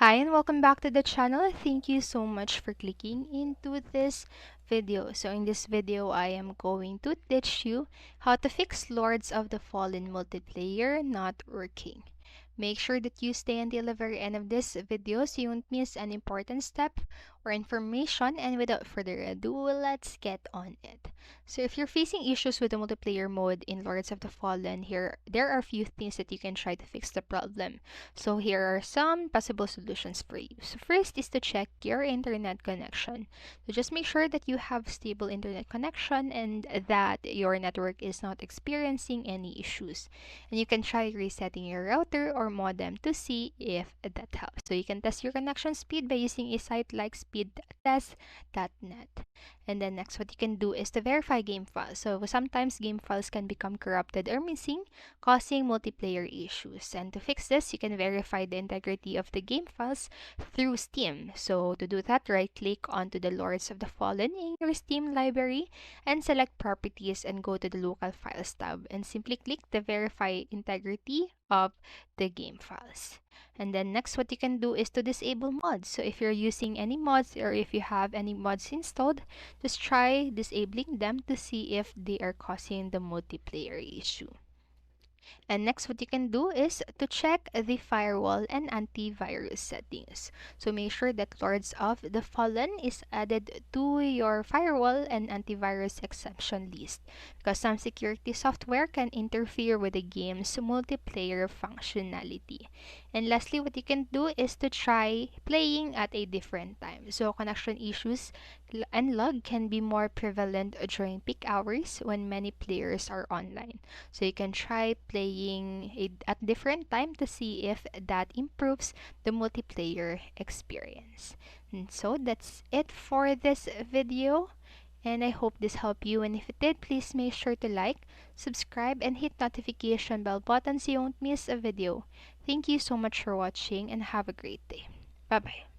Hi and welcome back to the channel. Thank you so much for clicking into this video. So in this video, I am going to teach you how to fix Lords of the Fallen multiplayer not working. Make sure that you stay until the very end of this video so you won't miss an important step or information. And without further ado, let's get on it. So if you're facing issues with the multiplayer mode in Lords of the Fallen, there are a few things that you can try to fix the problem. So here are some possible solutions for you. So first is to check your internet connection. So just make sure that you have stable internet connection and that your network is not experiencing any issues. And you can try resetting your router or modem to see if that helps. So you can test your connection speed by using a site like speedtest.net. And then next, what you can do is to verify game files. So sometimes game files can become corrupted or missing, causing multiplayer issues. And to fix this, you can verify the integrity of the game files through Steam. So to do that, right-click onto the Lords of the Fallen in your Steam library and select Properties and go to the Local Files tab and simply click the Verify Integrity of the game files. And then next, what you can do is to disable mods. So if you're using any mods or if you have any mods installed, just try disabling them to see if they are causing the multiplayer issue. And next, what you can do is to check the firewall and antivirus settings. So make sure that Lords of the Fallen is added to your firewall and antivirus exception list because some security software can interfere with the game's multiplayer functionality. And lastly, what you can do is to try playing at a different time. So connection issues and lag can be more prevalent during peak hours when many players are online. So you can try playing at different time to see if that improves the multiplayer experience. And so that's it for this video. And I hope this helped you. And if it did, please make sure to like, subscribe, and hit notification bell button so you won't miss a video. Thank you so much for watching and have a great day. Bye bye.